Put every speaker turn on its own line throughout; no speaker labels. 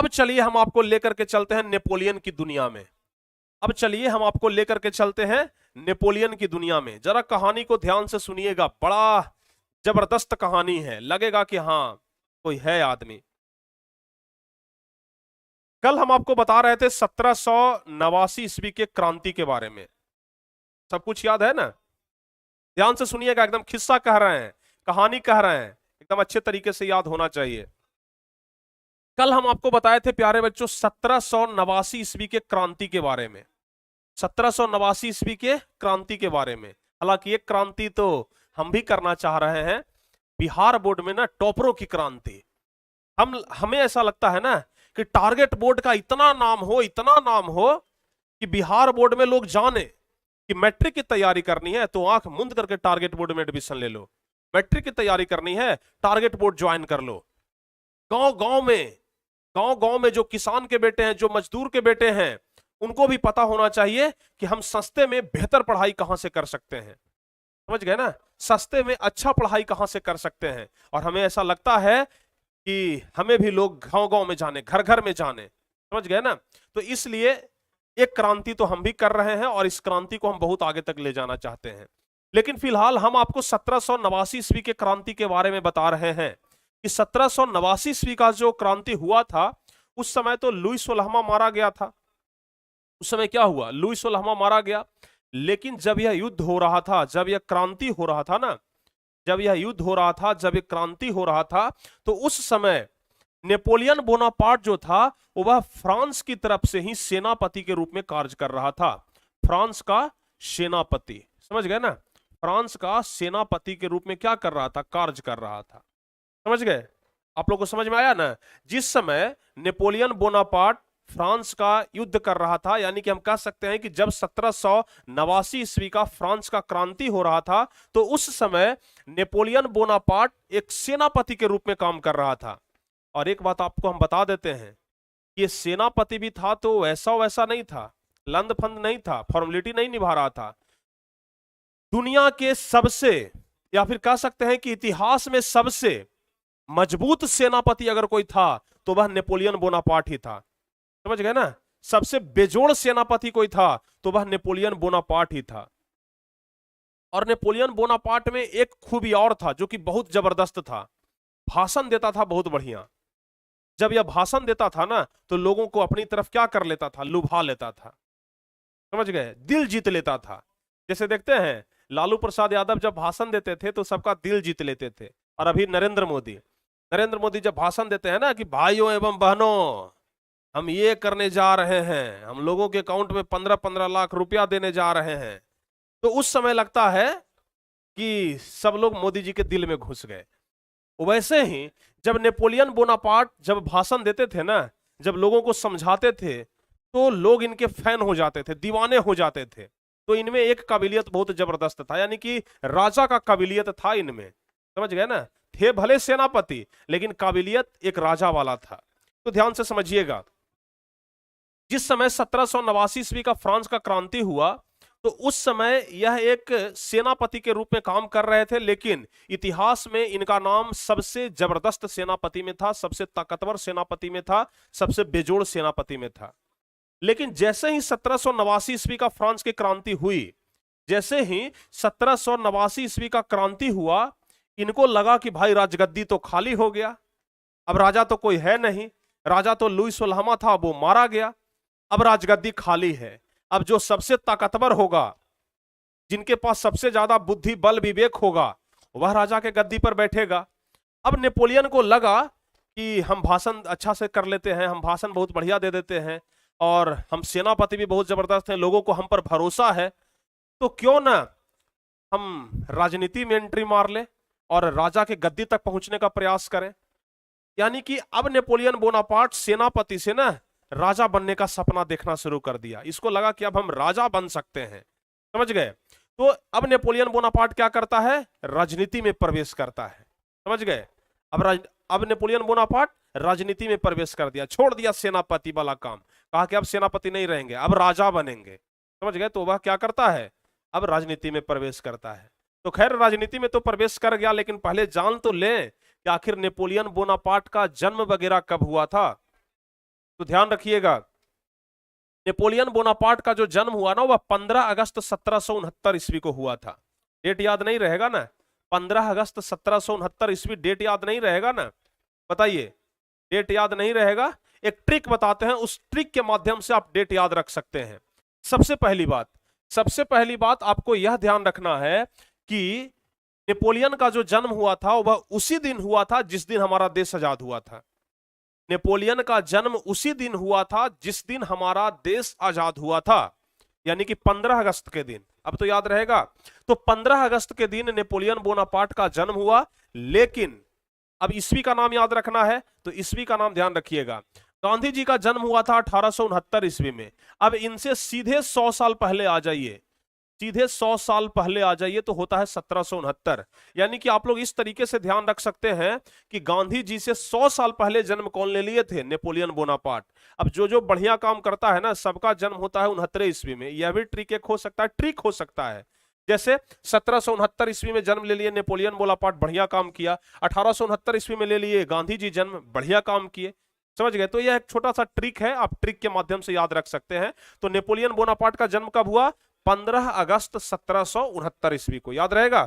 अब चलिए हम आपको लेकर के चलते हैं नेपोलियन की दुनिया में। अब चलिए हम आपको लेकर के चलते हैं नेपोलियन की दुनिया में। जरा कहानी को ध्यान से सुनिएगा, बड़ा जबरदस्त कहानी है, लगेगा कि हाँ कोई है आदमी। कल हम आपको बता रहे थे 1789 ईस्वी के क्रांति के बारे में। सब कुछ याद है ना? ध्यान से सुनिएगा, एकदम खिस्सा कह रहे हैं, कहानी कह रहे हैं, एकदम अच्छे तरीके से याद होना चाहिए। कल हम आपको बताए थे प्यारे बच्चों 1789 ईस्वी के क्रांति के बारे में। 1789 ईस्वी के क्रांति के बारे में। हालांकि एक क्रांति तो हम भी करना चाह रहे हैं, बिहार बोर्ड में ना टॉपरों की क्रांति। हमें ऐसा लगता है ना कि टारगेट बोर्ड का इतना नाम हो कि बिहार बोर्ड में लोग जाने कि मैट्रिक की तैयारी करनी है तो आंख मूंद करके टारगेट बोर्ड में एडमिशन ले लो। मैट्रिक की तैयारी करनी है, टारगेट बोर्ड ज्वाइन कर लो। गांव गांव में जो किसान के बेटे हैं, जो मजदूर के बेटे हैं, उनको भी पता होना चाहिए कि हम सस्ते में बेहतर पढ़ाई कहां से कर सकते हैं। समझ गए ना? सस्ते में अच्छा पढ़ाई कहां से कर सकते हैं। और हमें ऐसा लगता है कि हमें भी लोग गांव गांव में जाने, घर घर में जाने। समझ गए ना? तो इसलिए एक क्रांति तो हम भी कर रहे हैं और इस क्रांति को हम बहुत आगे तक ले जाना चाहते हैं। लेकिन फिलहाल हम आपको 1789 ईस्वी के क्रांति के बारे में बता रहे हैं कि 1789 ईस्वी का जो क्रांति हुआ था, उस समय तो लुई सोलहवां मारा गया था। उस समय क्या हुआ? लुई सोलहवां मारा गया। लेकिन जब यह युद्ध हो रहा था, जब यह क्रांति हो रहा था ना, जब यह युद्ध हो रहा था, जब यह क्रांति हो रहा था, तो उस समय नेपोलियन बोनापार्ट जो था वह फ्रांस की तरफ से ही सेनापति के रूप में कार्य कर रहा था। फ्रांस का सेनापति, समझ गए ना? फ्रांस का सेनापति के रूप में क्या कर रहा था? कार्य कर रहा था। समझ गए? आप लोग को समझ में आया ना? जिस समय नेपोलियन बोनापार्ट फ्रांस का युद्ध कर रहा था, यानी कि हम कह सकते हैं कि जब 1789 ईस्वी का फ्रांस का क्रांति हो रहा था, तो उस समय नेपोलियन बोनापार्ट एक सेनापति के रूप में काम कर रहा था। और एक बात आपको हम बता देते हैं, ये सेनापति भी था तो वैसा वैसा नहीं था, लंद फंद नहीं था, फॉर्मेलिटी नहीं निभा रहा था। दुनिया के सबसे, या फिर कह सकते हैं कि इतिहास में सबसे मजबूत सेनापति अगर कोई था तो वह नेपोलियन बोनापार्ट ही था। समझ गए ना? सबसे बेजोड़ सेनापति कोई था तो वह नेपोलियन बोनापार्ट ही था। और नेपोलियन बोनापार्ट में एक खूबी और था जो कि बहुत जबरदस्त था, भाषण देता था बहुत बढ़िया। जब यह भाषण देता था ना तो लोगों को अपनी तरफ क्या कर लेता था? लुभा लेता था। समझ गए? दिल जीत लेता था। जैसे देखते हैं लालू प्रसाद यादव जब भाषण देते थे तो सबका दिल जीत लेते थे। और अभी नरेंद्र मोदी जब भाषण देते हैं ना कि भाइयों एवं बहनों, हम ये करने जा रहे हैं, हम लोगों के अकाउंट में 15-15 लाख रुपया देने जा रहे हैं, तो उस समय लगता है कि सब लोग मोदी जी के दिल में घुस गए। वैसे ही जब नेपोलियन बोनापार्ट जब भाषण देते थे ना, जब लोगों को समझाते थे, तो लोग इनके फैन हो जाते थे, दीवाने हो जाते थे। तो इनमें एक काबिलियत बहुत जबरदस्त था, यानी कि राजा का काबिलियत था इनमें। समझ गए ना? थे भले सेनापति लेकिन काबिलियत एक राजा वाला था। तो ध्यान से समझिएगा, जिस समय 1789 ईस्वी का फ्रांस का क्रांति हुआ तो उस समय यह एक सेनापति के रूप में काम कर रहे थे, लेकिन इतिहास में इनका नाम सबसे जबरदस्त सेनापति में था, सबसे ताकतवर सेनापति में था, सबसे बेजोड़ सेनापति में था। लेकिन जैसे ही 1789 ईस्वी का फ्रांस की क्रांति हुई, जैसे ही 1789 ईस्वी का क्रांति हुआ, इनको लगा कि भाई राजगद्दी तो खाली हो गया, अब राजा तो कोई है नहीं, राजा तो लुई सोलहवां था, वो मारा गया, अब राजगद्दी खाली है। अब जो सबसे ताकतवर होगा, जिनके पास सबसे ज्यादा बुद्धि बल विवेक होगा, वह राजा के गद्दी पर बैठेगा। अब नेपोलियन को लगा कि हम भाषण अच्छा से कर लेते हैं, हम भाषण बहुत बढ़िया दे देते हैं, और हम सेनापति भी बहुत जबरदस्त हैं, लोगों को हम पर भरोसा है, तो क्यों ना हम राजनीति में एंट्री मार ले और राजा के गद्दी तक पहुंचने का प्रयास करें। यानी कि अब नेपोलियन बोनापार्ट सेनापति से ना राजा बनने का सपना देखना शुरू कर दिया। इसको लगा कि अब हम राजा बन सकते हैं। समझ गए? तो अब नेपोलियन बोनापार्ट क्या करता है? राजनीति में प्रवेश करता है। समझ गए? अब नेपोलियन बोनापार्ट राजनीति में प्रवेश कर दिया, छोड़ दिया सेनापति वाला काम, कहा कि अब सेनापति नहीं रहेंगे, अब राजा बनेंगे। समझ गए? तो वह क्या करता है? अब राजनीति में प्रवेश करता है। तो खैर राजनीति में तो प्रवेश कर गया, लेकिन पहले जान तो लें कि आखिर नेपोलियन बोनापार्ट का जन्म वगैरह कब हुआ था। तो ध्यान रखिएगा, नेपोलियन बोनापार्ट का जो जन्म हुआ ना, वह 15 अगस्त 1769 ईस्वी को हुआ था। डेट याद नहीं रहेगा ना? 15 अगस्त 1769 ईस्वी, डेट याद नहीं रहेगा ना? बताइए, डेट याद नहीं रहेगा? एक ट्रिक बताते हैं, उस ट्रिक के माध्यम से आप डेट याद रख सकते हैं। सबसे पहली बात आपको यह ध्यान रखना है कि नेपोलियन का जो जन्म हुआ था वह उसी दिन हुआ था जिस दिन हमारा देश आजाद हुआ था। नेपोलियन का जन्म उसी दिन हुआ था जिस दिन हमारा देश आजाद हुआ था, यानी कि 15 अगस्त के दिन। अब तो याद रहेगा। तो 15 अगस्त के दिन नेपोलियन बोनापार्ट का जन्म हुआ, लेकिन अब ईस्वी का नाम याद रखना है, तो ईस्वी का नाम ध्यान रखिएगा। गांधी जी का जन्म हुआ था 1869 ईस्वी में। अब इनसे सीधे 100 साल पहले आ जाइए, सीधे 100 साल पहले आ जाइए, तो होता है 1769। यानी कि आप लोग इस तरीके से ध्यान रख सकते हैं कि गांधी जी से 100 साल पहले जन्म कौन ले लिए थे? Napoleon Bonaparte. अब जो जो बढ़िया काम करता है ना, सबका जन्म होता है 69 ईस्वी में। यह भी ट्रिक एक हो सकता है, ट्रिक हो सकता है। जैसे 1769 ईस्वी में जन्म ले लिए नेपोलियन बोनापार्ट, बढ़िया काम किया। 1869 ईस्वी में ले लिए गांधी जी जन्म, बढ़िया काम किए। समझ गए? तो यह एक छोटा सा ट्रिक है, आप ट्रिक के माध्यम से याद रख सकते हैं। तो नेपोलियन बोनापार्ट का जन्म कब हुआ? 15 अगस्त 1769 ईस्वी को। याद रहेगा?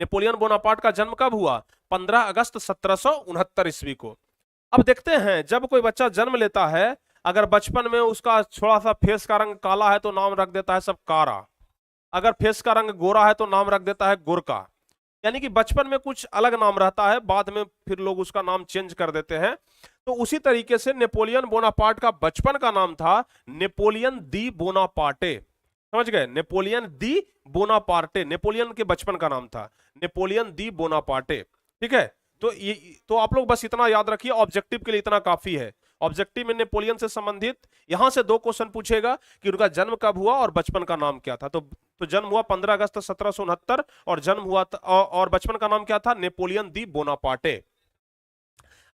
नेपोलियन बोनापार्ट का जन्म कब हुआ? 15 अगस्त 1769 ईस्वी को। अब देखते हैं, जब कोई बच्चा जन्म लेता है, अगर बचपन में उसका थोड़ा सा फेस का रंग काला है तो नाम रख देता है सब कारा, अगर फेस का रंग गोरा है तो नाम रख देता है गोरका। यानी कि बचपन में कुछ अलग नाम रहता है, बाद में फिर लोग उसका नाम चेंज कर देते हैं। तो उसी तरीके से नेपोलियन बोनापार्ट का बचपन का नाम था नेपोलियन दी बोनापार्टे। समझ गए? नेपोलियन दी बोनापार्टे, नेपोलियन के बचपन का नाम था नेपोलियन दी बोनापार्टे। ठीक है? तो आप लोग बस इतना याद रखिए, ऑब्जेक्टिव के लिए इतना काफी है। ऑब्जेक्टिव में नेपोलियन से संबंधित यहां से 2 क्वेश्चन पूछेगा कि उनका जन्म कब हुआ और बचपन का नाम क्या था। तो जन्म हुआ 15 अगस्त 1769 और जन्म हुआ और बचपन का नाम क्या था? नेपोलियन दी बोनापार्टे।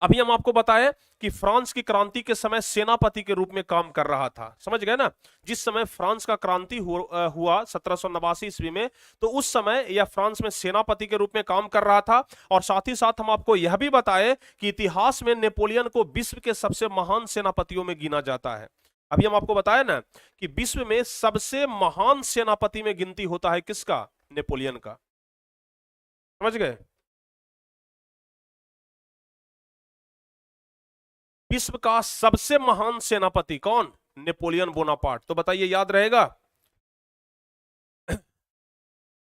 अभी हम आपको बताएं कि फ्रांस की क्रांति के समय सेनापति के रूप में काम कर रहा था। समझ गए ना? जिस समय फ्रांस का क्रांति हुआ 1789 ईस्वी में, तो उस समय यह फ्रांस में सेनापति के रूप में काम कर रहा था। और साथ ही साथ हम आपको यह भी बताएं कि इतिहास में नेपोलियन को विश्व के सबसे महान सेनापतियों में गिना जाता है। अभी हम आपको बताया ना कि विश्व में सबसे महान सेनापति में गिनती होता है किसका? नेपोलियन का। समझ गए? विश्व का सबसे महान सेनापति कौन? Napoleon Bonaparte. तो बताइए, याद रहेगा?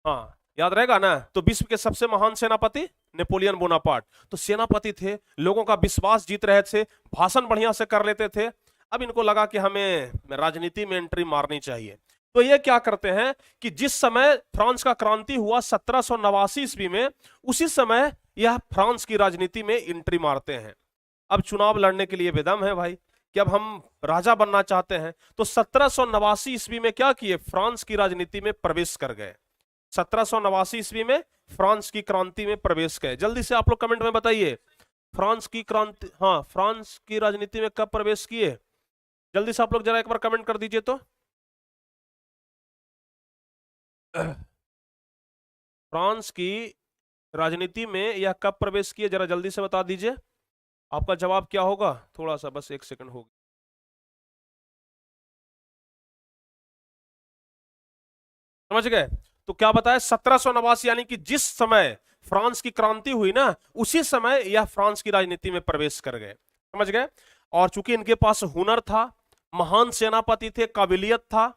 हाँ, याद रहेगा ना? तो विश्व के सबसे महान सेनापति नेपोलियन बोनापार्ट। तो सेनापति थे, लोगों का विश्वास जीत रहे थे, भाषण बढ़िया से कर लेते थे। अब इनको लगा कि हमें राजनीति में एंट्री मारनी चाहिए। तो ये क्या करते हैं कि जिस समय फ्रांस का क्रांति हुआ 1789 ईस्वी में, उसी समय यह फ्रांस की राजनीति में एंट्री मारते हैं। अब चुनाव लड़ने के लिए बेदम है भाई कि अब हम राजा बनना चाहते हैं। तो 1789 ईस्वी में क्या किए? फ्रांस की राजनीति में प्रवेश कर गए। 1789 ईस्वी में फ्रांस की क्रांति में प्रवेश गए। जल्दी से आप लोग कमेंट में बताइए, फ्रांस की क्रांति, हाँ, फ्रांस की राजनीति में कब प्रवेश किए? जल्दी से आप लोग जरा एक बार कमेंट कर दीजिए। तो फ्रांस की राजनीति में यह कब प्रवेश किए? जरा जल्दी से बता दीजिए, आपका जवाब क्या होगा? थोड़ा सा बस 1 सेकंड होगा। समझ गए? तो क्या बताया? 1789, यानी कि जिस समय फ्रांस की क्रांति हुई ना, उसी समय यह फ्रांस की राजनीति में प्रवेश कर गए। समझ गए? और चूंकि इनके पास हुनर था, महान सेनापति थे, काबिलियत था,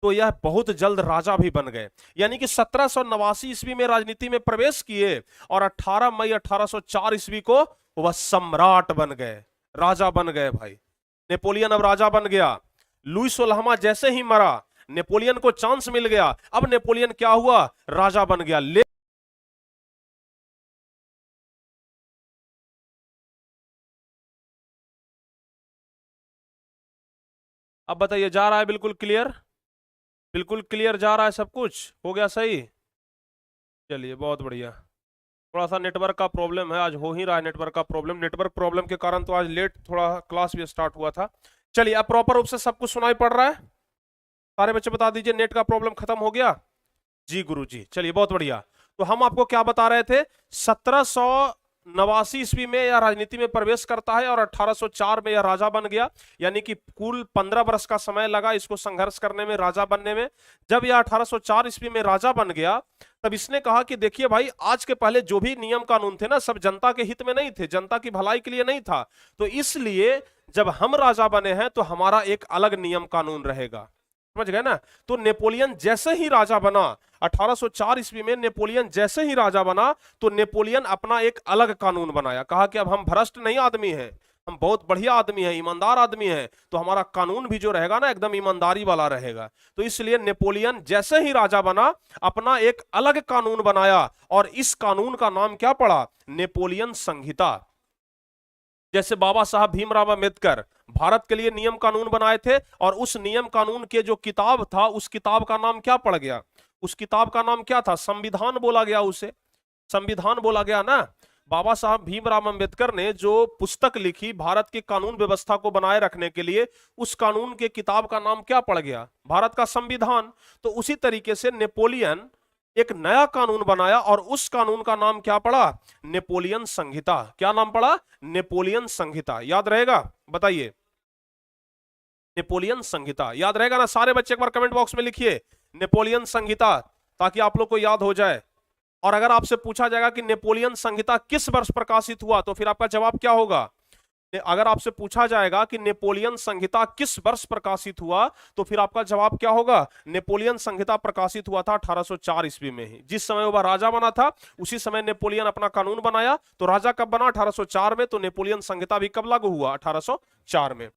तो यह बहुत जल्द राजा भी बन गए। यानी कि 1789 ईस्वी में राजनीति में प्रवेश किए और 18 मई 1804 ईस्वी को वह सम्राट बन गए, राजा बन गए भाई। नेपोलियन अब राजा बन गया। लुई सोलहवां जैसे ही मरा, नेपोलियन को चांस मिल गया। अब नेपोलियन क्या हुआ? राजा बन गया। अब बताइए, जा रहा है बिल्कुल क्लियर? बिल्कुल क्लियर जा रहा है? सब कुछ हो गया सही? चलिए, बहुत बढ़िया। थोड़ा सा नेटवर्क का प्रॉब्लम है, आज हो ही रहा है नेटवर्क का प्रॉब्लम। नेटवर्क प्रॉब्लम के कारण तो आज लेट थोड़ा क्लास भी स्टार्ट हुआ था। चलिए, अब प्रॉपर रूप से सब कुछ सुनाई पड़ रहा है? सारे बच्चे बता दीजिए, नेट का प्रॉब्लम खत्म हो गया? जी गुरु जी, चलिए बहुत बढ़िया। तो हम आपको क्या बता रहे थे? 89 ईस्वी में यह राजनीति में प्रवेश करता है और 1804 में यह राजा बन गया, यानी कि कुल 15 वर्ष का समय लगा इसको संघर्ष करने में, राजा बनने में। जब यह 1804 ईस्वी में राजा बन गया तब इसने कहा कि देखिए भाई, आज के पहले जो भी नियम कानून थे ना, सब जनता के हित में नहीं थे, जनता की भलाई के लिए नहीं था, तो इसलिए जब हम राजा बने हैं तो हमारा एक अलग नियम कानून रहेगा। समझ गए ना। तो नेपोलियन जैसे ही राजा बना, 1804 ईस्वी में नेपोलियन जैसे ही राजा बना तो नेपोलियन अपना एक अलग कानून बनाया। कहा कि अब हम भ्रष्ट नहीं आदमी हैं, हम बहुत बढ़िया आदमी हैं, ईमानदार आदमी हैं, तो हमारा कानून भी जो रहेगा ना एकदम ईमानदारी वाला रहेगा। तो इसलिए नेपोलियन जैसे ही राजा बना अपना एक अलग कानून बनाया और इस कानून का नाम क्या पड़ा? नेपोलियन संहिता। जैसे बाबा साहब भीमराव अंबेडकर भारत के लिए नियम कानून बनाए थे और उस नियम कानून के जो किताब था उस किताब का नाम क्या पड़ गया? उस किताब का नाम क्या था? संविधान बोला गया, उसे संविधान बोला गया ना। बाबा साहब भीमराव अंबेडकर ने जो पुस्तक लिखी भारत की कानून व्यवस्था को बनाए रखने के लिए, उस कानून के किताब का नाम क्या पड़ गया? भारत का संविधान। तो उसी तरीके से नेपोलियन एक नया कानून बनाया और उस कानून का नाम क्या पड़ा? नेपोलियन संहिता। क्या नाम पड़ा? नेपोलियन संहिता। याद रहेगा? बताइए, नेपोलियन संहिता याद रहेगा ना? सारे बच्चे एक बार कमेंट बॉक्स में लिखिए नेपोलियन संहिता, ताकि आप लोग को याद हो जाए। और अगर आपसे पूछा जाएगा कि नेपोलियन संहिता किस वर्ष प्रकाशित हुआ, तो फिर आपका जवाब क्या होगा? अगर आपसे पूछा जाएगा कि नेपोलियन संहिता किस वर्ष प्रकाशित हुआ, तो फिर आपका जवाब क्या होगा? नेपोलियन संहिता प्रकाशित हुआ था 1804 ईस्वी में ही। जिस समय वह राजा बना था उसी समय नेपोलियन अपना कानून बनाया। तो राजा कब बना? 1804 में। तो नेपोलियन संहिता भी कब लागू हुआ? 1804 में।